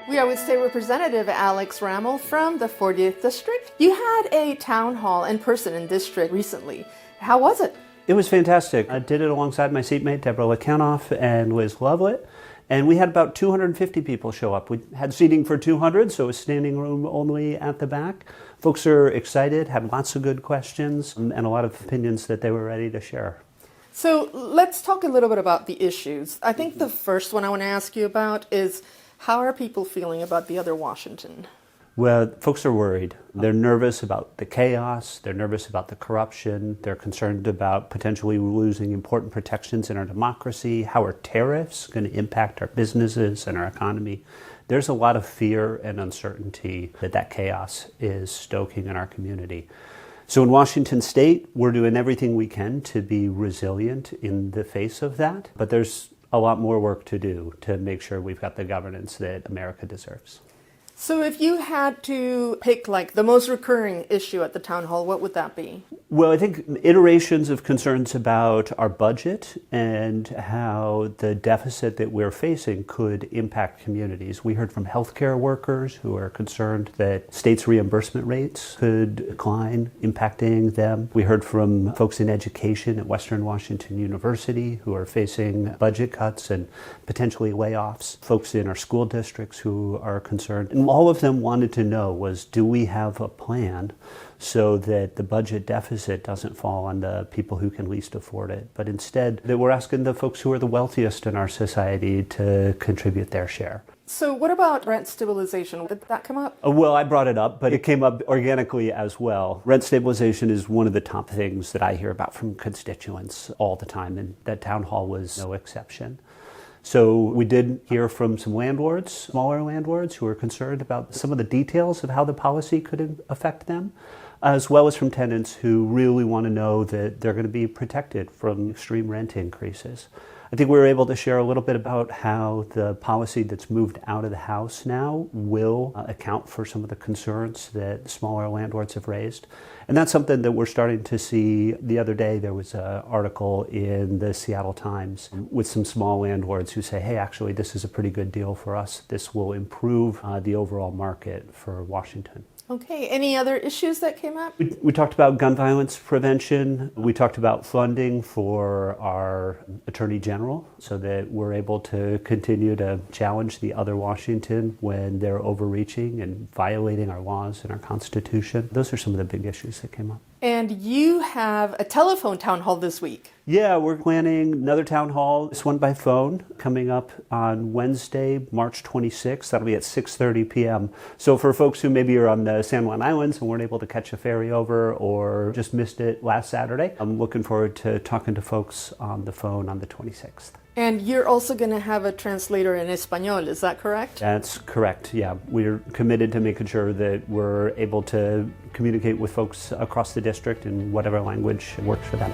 We are with State Representative Alex Ramel from the 40th District. You had a town hall in person in district recently. How was it? It was fantastic. I did it alongside my seatmate, Deborah Lekanoff, and Liz Lovelet. And we had about 250 people show up. We had seating for 200, so it was standing room only at the back. Folks are excited, had lots of good questions, and a lot of opinions that they were ready to share. So let's talk a little bit about the issues. I think the first one I want to ask you about is, how are people feeling about the other Washington? Well, folks are worried. They're nervous about the chaos. They're nervous about the corruption. They're concerned about potentially losing important protections in our democracy. How are tariffs going to impact our businesses and our economy? There's a lot of fear and uncertainty that chaos is stoking in our community. So in Washington State, we're doing everything we can to be resilient in the face of that. But there's a lot more work to do to make sure we've got the governance that America deserves. So if you had to pick the most recurring issue at the town hall, what would that be? Well, I think iterations of concerns about our budget and how the deficit that we're facing could impact communities. We heard from healthcare workers who are concerned that states' reimbursement rates could decline, impacting them. We heard from folks in education at Western Washington University who are facing budget cuts and potentially layoffs. Folks in our school districts who are concerned. And all of them wanted to know was, do we have a plan so that the budget deficit doesn't fall on the people who can least afford it, but instead that we're asking the folks who are the wealthiest in our society to contribute their share. So what about rent stabilization? Did that come up? Well, I brought it up, but it came up organically as well. Rent stabilization is one of the top things that I hear about from constituents all the time, and that town hall was no exception. So we did hear from some landlords, smaller landlords, who are concerned about some of the details of how the policy could affect them, as well as from tenants who really want to know that they're going to be protected from extreme rent increases. I think we were able to share a little bit about how the policy that's moved out of the House now will account for some of the concerns that smaller landlords have raised. And that's something that we're starting to see. The other day there was an article in the Seattle Times with some small landlords who say, hey, actually this is a pretty good deal for us. This will improve the overall market for Washington. Okay, any other issues that came up? We talked about gun violence prevention. We talked about funding for our Attorney General so that we're able to continue to challenge the other Washington when they're overreaching and violating our laws and our Constitution. Those are some of the big issues that came up. And you have a telephone town hall this week. Yeah, we're planning another town hall, this one by phone, coming up on Wednesday, March 26th. That'll be at 6:30 p.m. So for folks who maybe are on the San Juan Islands and weren't able to catch a ferry over or just missed it last Saturday, I'm looking forward to talking to folks on the phone on the 26th. And you're also going to have a translator in Espanol, is that correct? That's correct, yeah. We're committed to making sure that we're able to communicate with folks across the district in whatever language works for them.